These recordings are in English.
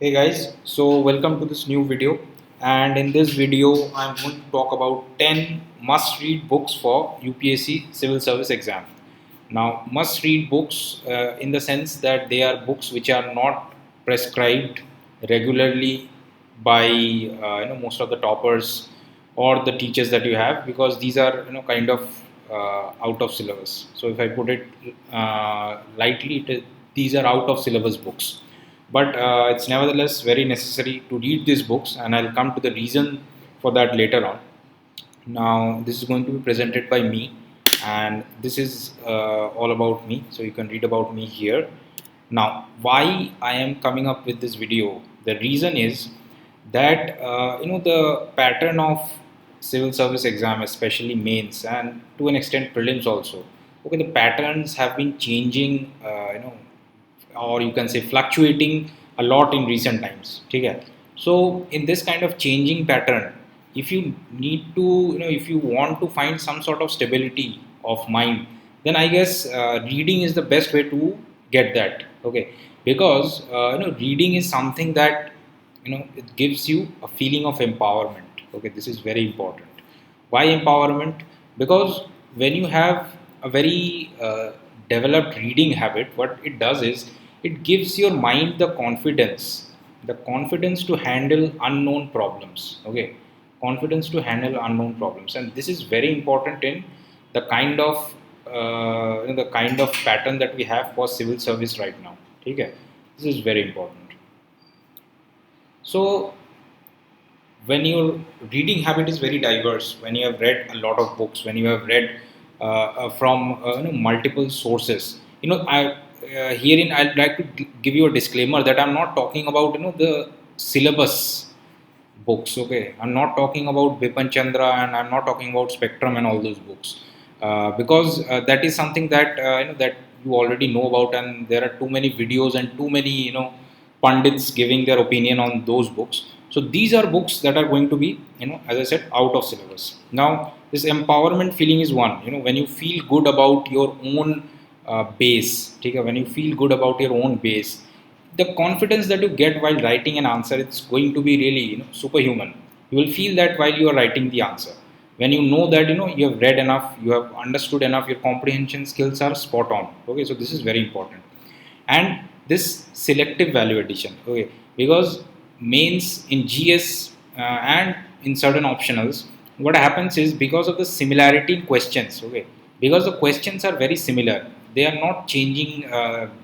Hey guys, so welcome to this new video, and in this video I'm going to talk about 10 must read books for UPSC civil service exam. Now must read books in the sense that they are books which are not prescribed regularly by most of the toppers or the teachers that you have, because these are kind of out of syllabus. So if I put it lightly, these are out of syllabus books, but it's nevertheless very necessary to read these books, and I'll come to the reason for that later on. Now this is going to be presented by me, and this is all about me, so you can read about me here. Now why I am coming up with this video, the reason is that the pattern of civil service exam, especially mains and to an extent prelims also, okay, the patterns have been changing, or you can say fluctuating a lot in recent times. Okay? So in this kind of changing pattern, if you need to, if you want to find some sort of stability of mind, then I guess reading is the best way to get that. Okay, because reading is something that it gives you a feeling of empowerment. Okay, this is very important. Why empowerment? Because when you have a very developed reading habit, what it does is it gives your mind the confidence to handle unknown problems. Okay, confidence to handle unknown problems, and this is very important in the kind of the kind of pattern that we have for civil service right now. Okay, this is very important. So when your reading habit is very diverse, when you have read a lot of books, when you have read from multiple sources, herein I'd like to give you a disclaimer that I'm not talking about the syllabus books. Okay, I'm not talking about Bipan Chandra, and I'm not talking about Spectrum and all those books, because that is something that that you already know about, and there are too many videos and too many pundits giving their opinion on those books. So these are books that are going to be, as I said, out of syllabus. Now this empowerment feeling is one. When you feel good about your own base, okay, when you feel good about your own base, the confidence that you get while writing an answer, it's going to be really superhuman. You will feel that while you are writing the answer, when you know that you have read enough, you have understood enough, your comprehension skills are spot on. Okay, so this is very important. And this selective value addition, okay, because mains in GS and in certain optionals, what happens is, because of the similarity in questions, okay, because the questions are very similar, they are not changing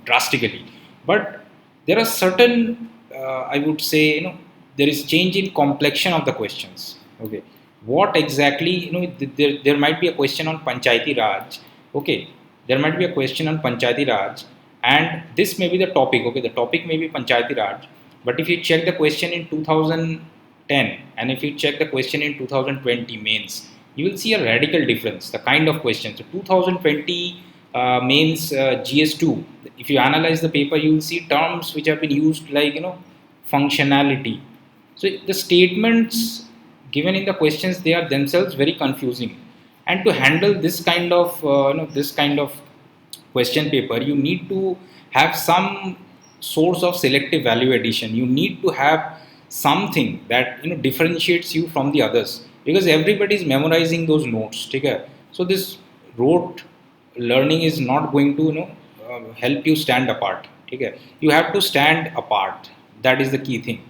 drastically, but there are certain I would say, there is change in complexion of the questions. Okay, what exactly, there might be a question on Panchayati Raj. Okay, there might be a question on Panchayati Raj, and this may be the topic. Okay, the topic may be Panchayati Raj, but if you check the question in 2010 and if you check the question in 2020 mains, you will see a radical difference, the kind of questions. So 2020 mains GS2, if you analyze the paper, you will see terms which have been used like functionality. So the statements given in the questions, they are themselves very confusing, and to handle this kind of this kind of question paper, you need to have some source of selective value addition. You need to have something that differentiates you from the others, because everybody is memorizing those notes. Okay, so this rote learning is not going to help you stand apart. Okay, you have to stand apart. That is the key thing.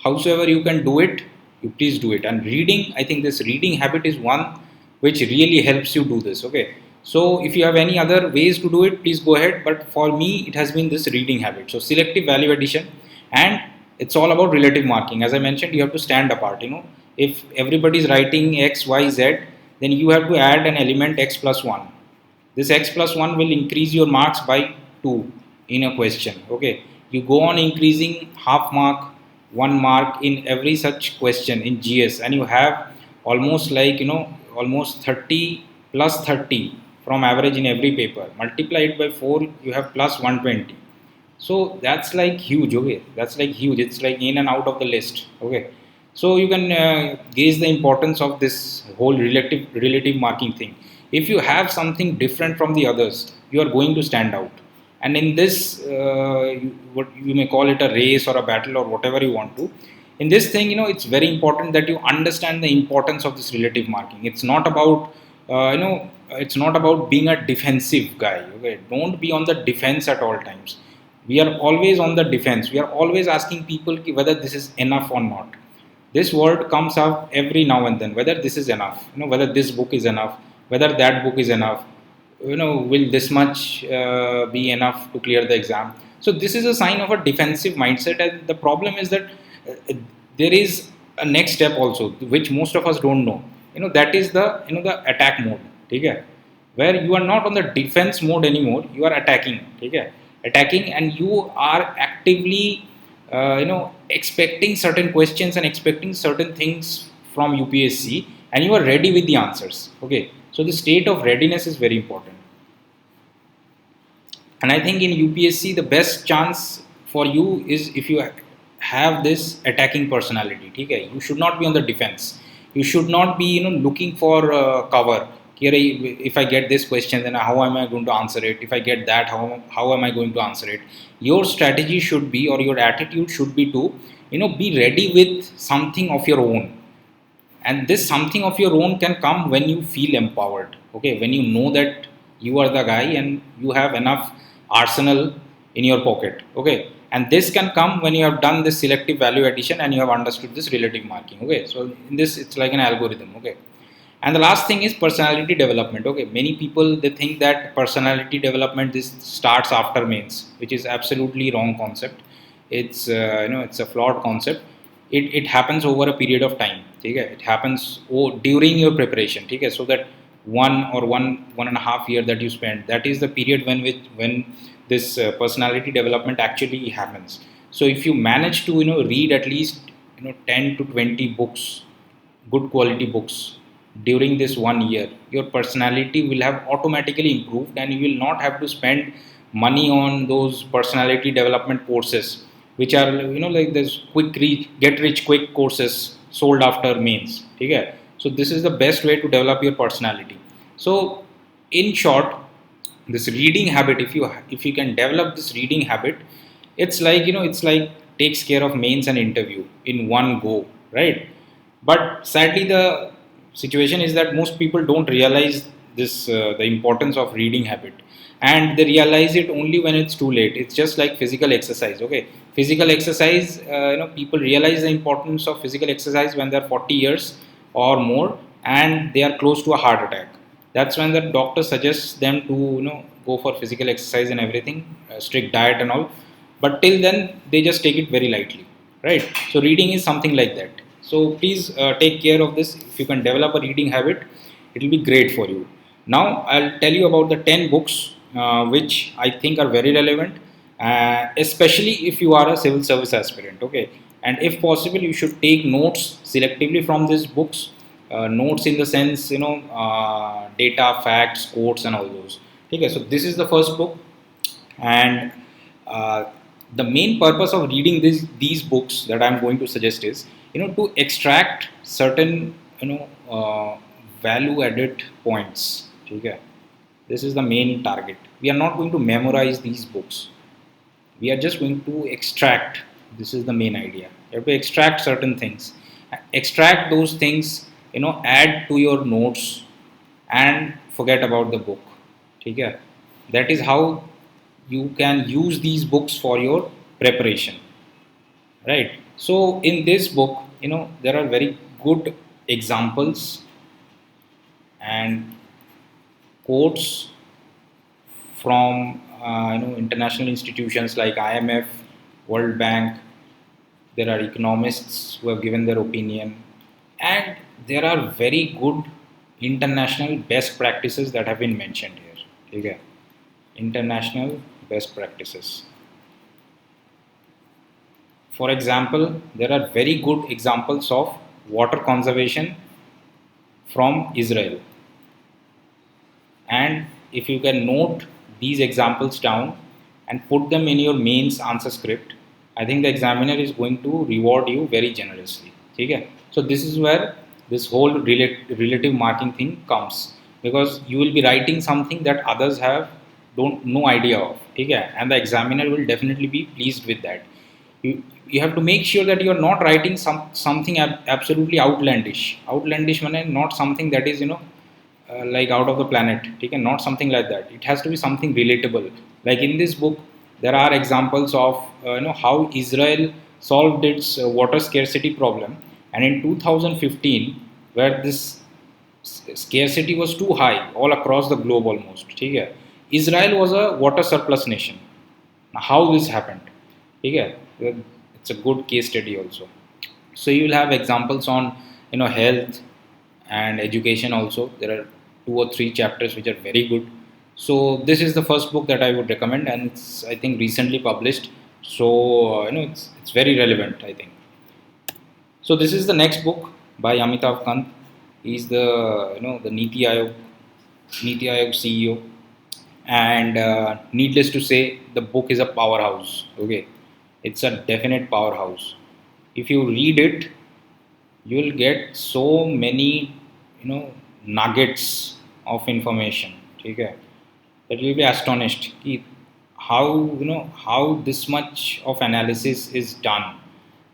Howsoever you can do it, you please do it. And reading, I think this reading habit is one which really helps you do this. Okay, so if you have any other ways to do it, please go ahead, but for me it has been this reading habit. So selective value addition, and it's all about relative marking. As I mentioned, you have to stand apart. If everybody is writing x y z, then you have to add an element x plus 1. This x plus 1 will increase your marks by 2 in a question. Okay, you go on increasing half mark, 1 mark in every such question in GS, and you have almost like almost 30 plus 30 from average in every paper. Multiply it by 4, you have plus 120. So that's like huge. Okay, that's like huge. It's like in and out of the list. Okay, so you can gauge the importance of this whole relative marking thing. If you have something different from the others, you are going to stand out. And in this, what you may call it a race or a battle or whatever you want to, in this thing, it's very important that you understand the importance of this relative marking. It's not about, it's not about being a defensive guy. Okay, don't be on the defense at all times. We are always on the defense. We are always asking people whether this is enough or not. This word comes up every now and then, whether this is enough, whether this book is enough, whether that book is enough, will this much be enough to clear the exam. So this is a sign of a defensive mindset, and the problem is that there is a next step also, which most of us don't know. That is the attack mode. Okay, where you are not on the defense mode anymore, you are attacking. Okay, attacking, and you are actively expecting certain questions and expecting certain things from UPSC, and you are ready with the answers. Okay, so the state of readiness is very important. And I think in UPSC the best chance for you is if you have this attacking personality. Okay, you should not be on the defense. You should not be looking for cover. If I get this question, then how am I going to answer it? If I get that, how am I going to answer it? Your strategy should be, or your attitude should be to be ready with something of your own. And this something of your own can come when you feel empowered. Okay, when you know that you are the guy and you have enough arsenal in your pocket. Okay, and this can come when you have done this selective value addition and you have understood this relative marking. Okay, so in this it's like an algorithm. Okay, and the last thing is personality development. Okay, many people they think that personality development this starts after mains, which is absolutely wrong concept. It's it's a flawed concept. It happens over a period of time. Okay, it happens during your preparation. Okay, so that one and a half year that you spend, that is the period when this personality development actually happens. So if you manage to read at least 10 to 20 books, good quality books, during this 1 year, your personality will have automatically improved, and you will not have to spend money on those personality development courses, which are like this get rich quick courses sold after mains. Okay, so this is the best way to develop your personality. So in short, this reading habit, if you can develop this reading habit, it's like it's like takes care of mains and interview in one go, right? But sadly the situation is that most people don't realize this the importance of reading habit, and they realize it only when it's too late. It's just like physical exercise. Okay, physical exercise, people realize the importance of physical exercise when they're 40 years or more and they are close to a heart attack. That's when the doctor suggests them to go for physical exercise and everything, strict diet and all. But till then they just take it very lightly, right? So reading is something like that. So please take care of this. If you can develop a reading habit, it will be great for you. Now I'll tell you about the 10 books which I think are very relevant, especially if you are a civil service aspirant. Okay, and if possible you should take notes selectively from these books. Notes in the sense data, facts, quotes and all those. Okay, so this is the first book, and the main purpose of reading these books that I'm going to suggest is to extract certain value added points. Okay, this is the main target. We are not going to memorize these books, we are just going to extract. This is the main idea. You have to extract certain things, extract those things, add to your notes and forget about the book. Okay, that is how you can use these books for your preparation, right? So in this book there are very good examples and quotes from international institutions like IMF, World Bank. There are economists who have given their opinion, and there are very good international best practices that have been mentioned here. Okay, international best practices. For example, there are very good examples of water conservation from Israel, and if you can note these examples down and put them in your mains answer script, I think the examiner is going to reward you very generously. Okay? So this is where this whole relative marking thing comes, because you will be writing something that others have don't no idea of, okay? And the examiner will definitely be pleased with that. You have to make sure that you are not writing something absolutely outlandish. Outlandish means not something that is like out of the planet, okay? Not something like that. It has to be something relatable. Like in this book, there are examples of how Israel solved its water scarcity problem, and in 2015, where this scarcity was too high all across the globe almost. Okay? Israel was a water surplus nation. Now, how this happened? Okay? It's a good case study also. So you will have examples on health and education also. There are 2 or 3 chapters which are very good. So this is the first book that I would recommend, and it's I think recently published. So it's very relevant, I think. So this is the next book by Amitabh Kant. He's the the Niti Aayog CEO, and needless to say, the book is a powerhouse. Okay, it's a definite powerhouse. If you read it, you will get so many nuggets of information. Okay, that you'll be astonished how how this much of analysis is done,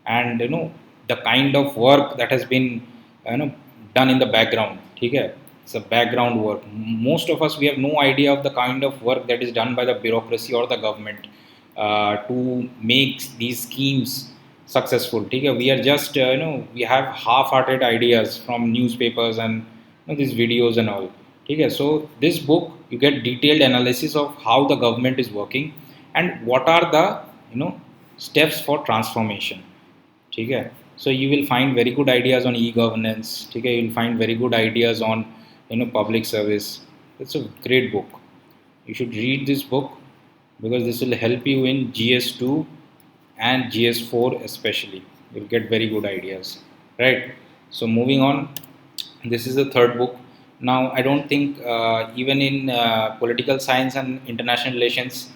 and the kind of work that has been you know done in the background. Okay, it's a background work. Most of us, we have no idea of the kind of work that is done by the bureaucracy or the government to make these schemes successful. Okay, we are just we have half-hearted ideas from newspapers and these videos and all. Okay, so this book, you get detailed analysis of how the government is working and what are the steps for transformation. Okay, so you will find very good ideas on e-governance. Okay, you will find very good ideas on public service. It's a great book. You should read this book because this will help you in GS2 and GS4 especially. You'll get very good ideas, right? So moving on, this is the third book. Now I don't think even in political science and international relations,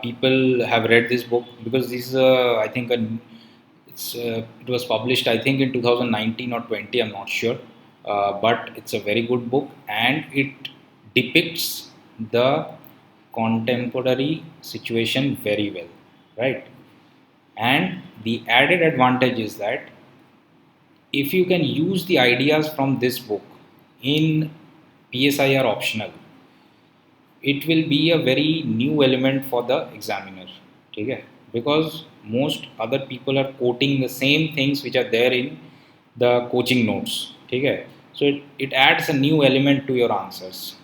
people have read this book, because this is I think it was published I think in 2019 or 20. I'm not sure, but it's a very good book, and it depicts the contemporary situation very well, right? And the added advantage is that if you can use the ideas from this book in PSIR optional, it will be a very new element for the examiner. Okay? Because most other people are quoting the same things which are there in the coaching notes. Okay? So it adds a new element to your answers.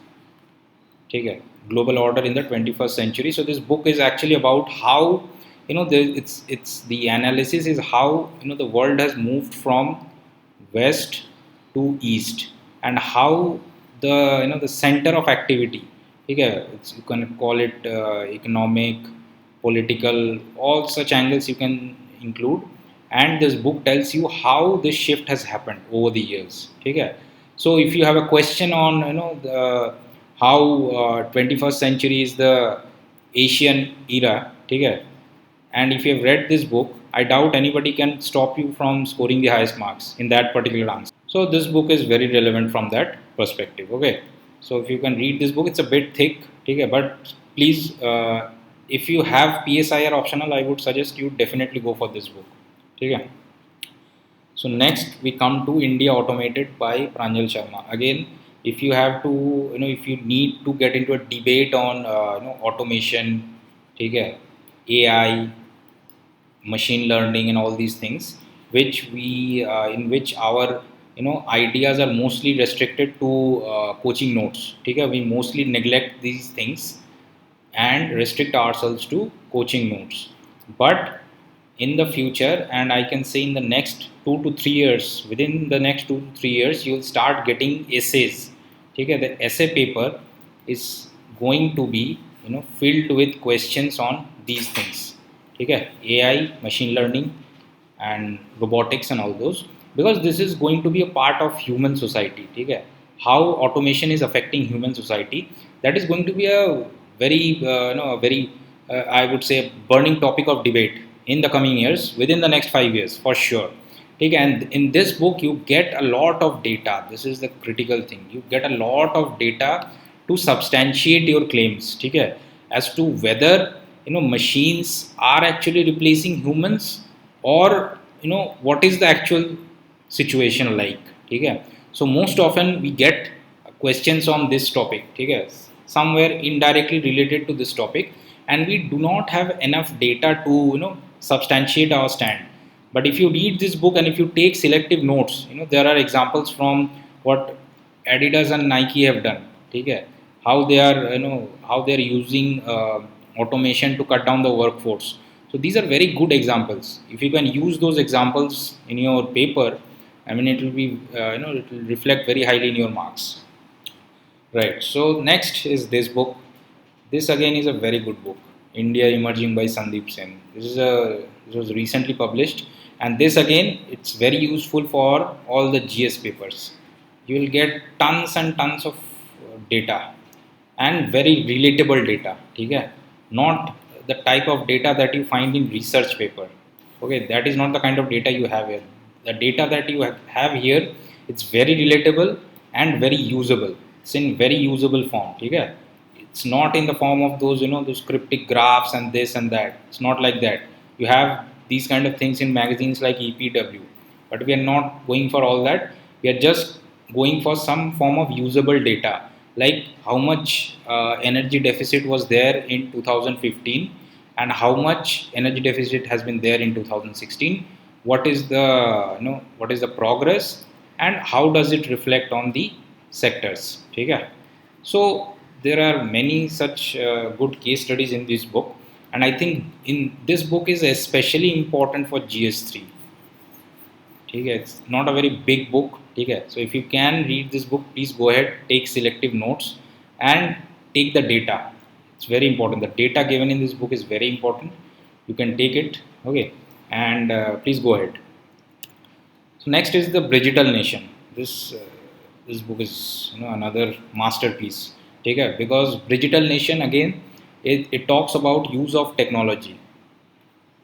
Okay? Global order in the 21st century. So this book is actually about how it's the analysis is how the world has moved from west to east, and how the the center of activity. Okay, you can call it economic, political, all such angles you can include, and this book tells you how this shift has happened over the years. Okay, so if you have a question on the how 21st century is the Asian era. Okay, and if you have read this book, I doubt anybody can stop you from scoring the highest marks in that particular answer. So this book is very relevant from that perspective. Okay. So if you can read this book, it's a bit thick, okay, but please, if you have PSIR optional, I would suggest you definitely go for this book. Okay. So next we come to India Automated by Pranjal Sharma. Again, if you have to, if you need to get into a debate on, automation, okay, AI, machine learning, and all these things, which we in which our ideas are mostly restricted to coaching notes. Okay, we mostly neglect these things and restrict ourselves to coaching notes. But in the future, and I can say in the next 2 to 3 years, within the next 2 to 3 years, you will start getting essays. Okay, the essay paper is going to be filled with questions on these things. Okay, AI, machine learning, and robotics, and all those, because this is going to be a part of human society. Okay, how automation is affecting human society, that is going to be a very a very I would say burning topic of debate in the coming years, within the next 5 years for sure. Okay, and in this book you get a lot of data. This is the critical thing, you get a lot of data to substantiate your claims. Okay, as to whether machines are actually replacing humans, or what is the actual situation like. Okay, so most often we get questions on this topic, okay, somewhere indirectly related to this topic, and we do not have enough data to substantiate our stand. But if you read this book and if you take selective notes, there are examples from what Adidas and Nike have done, okay, how they are how they are using automation to cut down the workforce. So these are very good examples. If you can use those examples in your paper, I mean, it will be it will reflect very highly in your marks. Right. So next is this book. This again is a very good book, India Emerging by Sandeep Sen. This was recently published, and this again it's very useful for all the GS papers. You will get tons and tons of data, and very relatable data. Okay, not the type of data that you find in research paper. Okay, that is not the kind of data you have here. The data that you have here, it's very relatable and very usable. It's in very usable form. Okay, it's not in the form of those those cryptic graphs and this and that. It's not like that. You have these kind of things in magazines like EPW, but we are not going for all that. We are just going for some form of usable data, like how much energy deficit was there in 2015 and how much energy deficit has been there in 2016. What is the what is the progress, and how does it reflect on the sectors. Okay, so there are many such good case studies in this book, and I think in this book is especially important for GS3. Okay, it's not a very big book. Okay, so if you can read this book, please go ahead, take selective notes, and take the data. It's very important. The data given in this book is very important. You can take it. Okay, and please go ahead. So next is the Digital Nation. This book is another masterpiece. Take it, because Digital Nation again, it talks about use of technology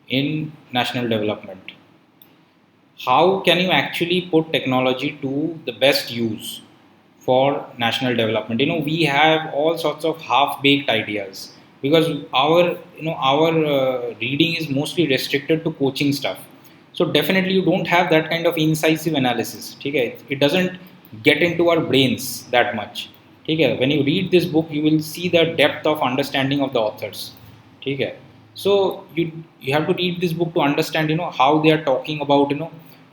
in national development. How can you actually put technology to the best use for national development? We have all sorts of half baked ideas, because our our reading is mostly restricted to coaching stuff. So definitely you don't have that kind of incisive analysis. Okay, it doesn't get into our brains that much. Okay, when you read this book, you will see the depth of understanding of the authors. Okay, so you have to read this book to understand how they are talking about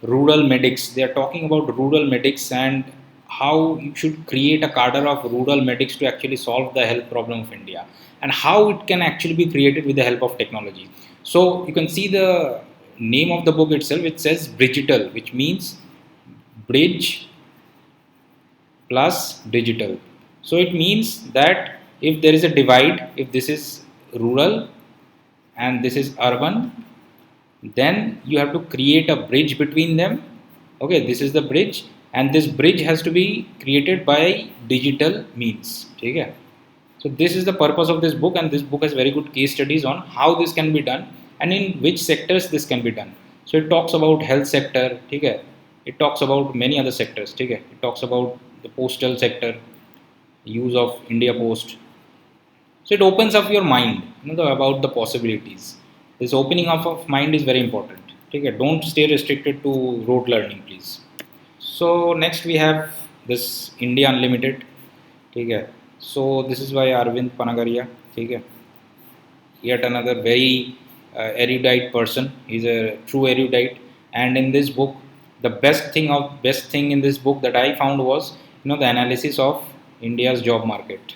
rural medics. They are talking about rural medics and how you should create a cadre of rural medics to actually solve the health problem of India, and how it can actually be created with the help of technology. So you can see the name of the book itself. It says Digital, which means bridge plus digital. So it means that if there is a divide, if this is rural and this is urban, then you have to create a bridge between them. Okay, this is the bridge, and this bridge has to be created by digital means. Okay, so this is the purpose of this book, and this book has very good case studies on how this can be done and in which sectors this can be done. So it talks about health sector. Okay, it talks about many other sectors. Okay, it talks about the postal sector, use of India Post. So it opens up your mind, about the possibilities. This opening up of mind is very important. Okay, don't stay restricted to rote learning, please. So next we have this India Unlimited. Okay, so this is by Arvind Panagaria. Okay, yet another very erudite person. He's a true erudite, and in this book, the best thing in this book that I found was the analysis of India's job market.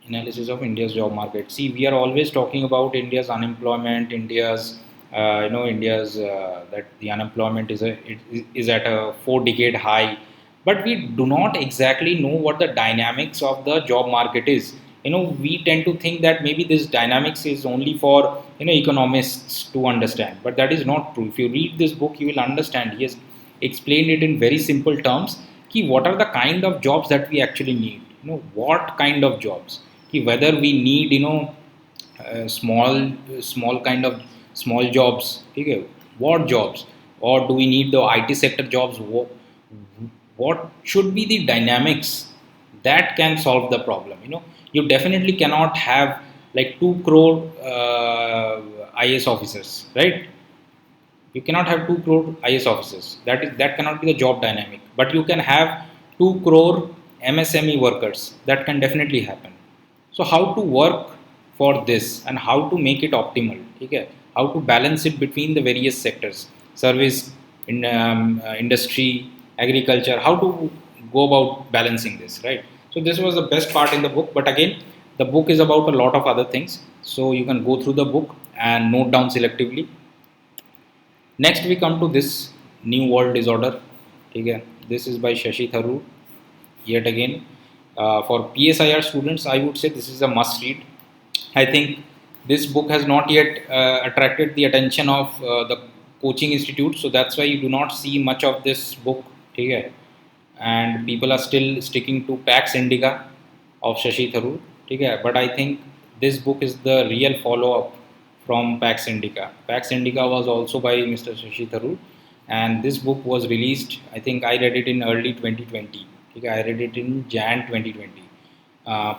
Analysis of India's job market. See, we are always talking about India's unemployment, India's India's that the unemployment is at a 4 decade high, but we do not exactly know what the dynamics of the job market is. We tend to think that maybe this dynamics is only for economists to understand, but that is not true. If you read this book, you will understand. He has explained it in very simple terms. Ki what are the kind of jobs that we actually need? What kind of jobs? Ki whether we need small kind of small jobs. Okay, what jobs? Or do we need the IT sector jobs? What should be the dynamics that can solve the problem. You definitely cannot have like 2 crore IS officers, right? You cannot have 2 crore IS officers. That cannot be the job dynamic. But you can have 2 crore MSME workers. That can definitely happen. So how to work for this and how to make it optimal? Okay? How to balance it between the various sectors, service, industry, agriculture. How to go about balancing this, right? So this was the best part in the book. But again, the book is about a lot of other things. So you can go through the book and note down selectively. Next, we come to this New World Disorder. Okay, this is by Shashi Tharoor. Yet again, for PSIR students, I would say this is a must read. I think this book has not yet attracted the attention of the coaching institute, so that's why you do not see much of this book. Okay, and people are still sticking to Pax Indica of Shashi Tharoor. Okay, but I think this book is the real follow-up from Pax Indica. Pax Indica was also by Mr. Shashi Tharoor, and this book was released. I think I read it in early 2020. Okay, I read it in Jan 2020. Uh,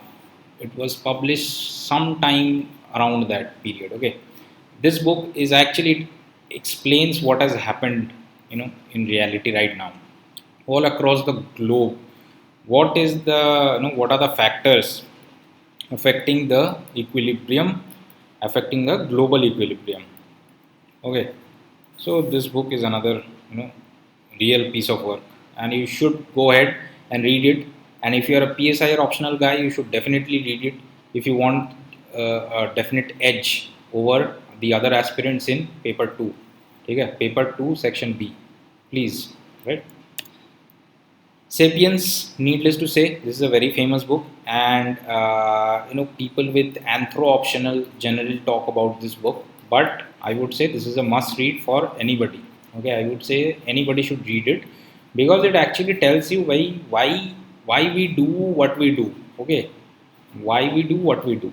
it was published sometime around that period. Okay, this book is actually explains what has happened, in reality right now all across the globe. What is the what are the factors affecting the equilibrium, affecting the global equilibrium? Okay, so this book is another real piece of work, and you should go ahead and read it. And if you are a PSI or optional guy, you should definitely read it if you want a definite edge over the other aspirants in paper 2. Okay, paper 2 section B, please, right? Sapiens, needless to say, this is a very famous book, and people with anthro optional generally talk about this book. But I would say this is a must read for anybody. Okay, I would say anybody should read it because it actually tells you why we do what we do. Okay, why we do what we do.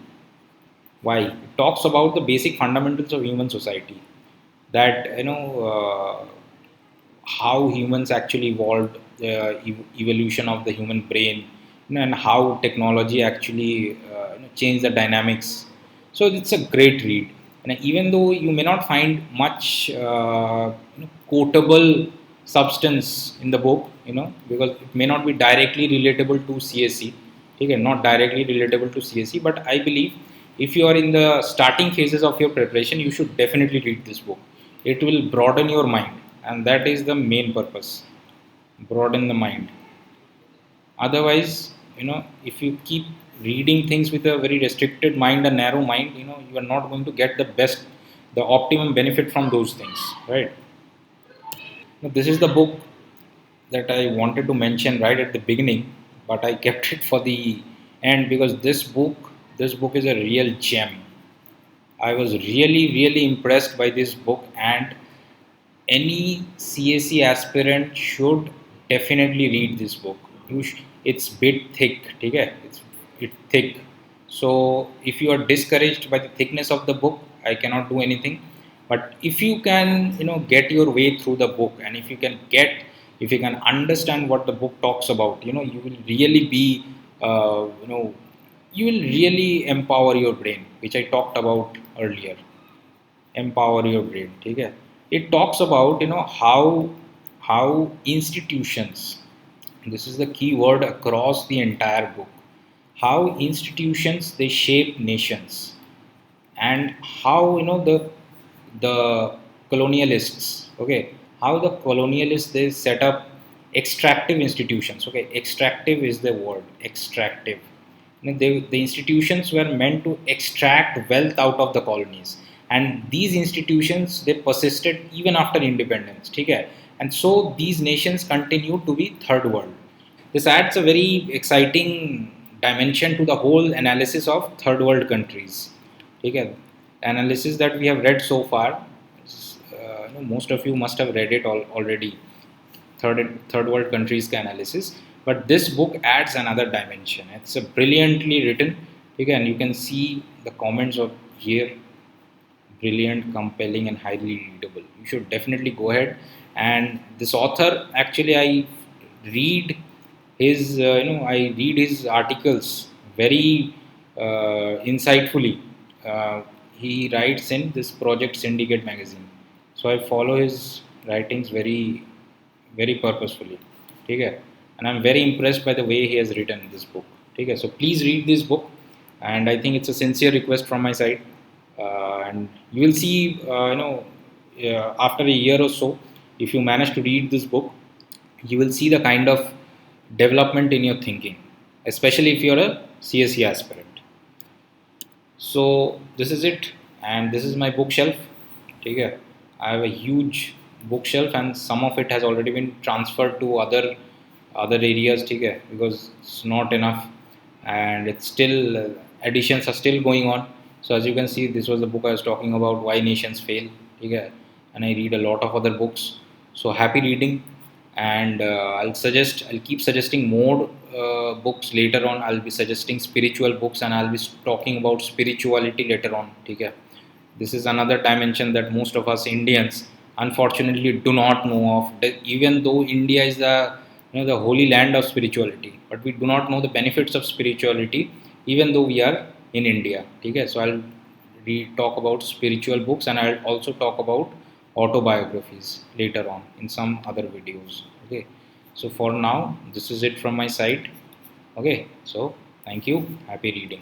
Why it talks about the basic fundamentals of human society. That how humans actually evolved, the evolution of the human brain, and how technology actually changed the dynamics. So it's a great read, and even though you may not find much quotable substance in the book, because it may not be directly relatable to CSE. Okay, not directly relatable to CSE, but I believe if you are in the starting phases of your preparation, you should definitely read this book. It will broaden your mind, and that is the main purpose. Broaden the mind. Otherwise, if you keep reading things with a very restricted mind, a narrow mind, you are not going to get the optimum benefit from those things, right? Now, this is the book that I wanted to mention right at the beginning, but I kept it for the end because this book is a real gem. I was really, really impressed by this book, and any CSE aspirant should definitely read this book. It's bit thick, okay? It's thick. So if you are discouraged by the thickness of the book, I cannot do anything. But if you can, get your way through the book, and if you can understand what the book talks about, you will really be, you will really empower your brain, which I talked about earlier. Empower your brain. Okay? It talks about how institutions, this is the key word across the entire book, how institutions they shape nations, and how the colonialists, okay, how the colonialists they set up extractive institutions. Okay, extractive is the word, extractive. The institutions were meant to extract wealth out of the colonies, and these institutions they persisted even after independence. Okay? And so these nations continue to be third world. This adds a very exciting dimension to the whole analysis of third world countries. Okay? Analysis that we have read so far, most of you must have read it already. Third world countries ka analysis, but this book adds another dimension. It's a brilliantly written. Again, you can see the comments of here, brilliant, compelling, and highly readable. You should definitely go ahead. And this author, actually, I read his I read his articles very insightfully. uh, he writes in this Project Syndicate magazine, so I follow his writings very purposefully. Okay, and I'm very impressed by the way he has written this book. Okay, so please read this book, and I think it's a sincere request from my side. And you will see, after a year or so, if you manage to read this book, you will see the kind of development in your thinking, especially if you're a CSE aspirant. So this is it, and this is my bookshelf. Okay, I have a huge bookshelf, and some of it has already been transferred to other areas. Okay, because it's not enough, and it's still additions are still going on. So as you can see, this was the book I was talking about, Why Nations Fail. Okay, and I read a lot of other books. So happy reading, and I'll keep suggesting more books later on. I'll be suggesting spiritual books, and I'll be talking about spirituality later on. Okay, this is another dimension that most of us Indians unfortunately do not know of. Even though India is the holy land of spirituality, but we do not know the benefits of spirituality, even though we are in India. Okay, so I'll talk about spiritual books, and I'll also talk about autobiographies later on in some other videos. Okay, so for now, this is it from my side. Okay, so thank you. Happy reading.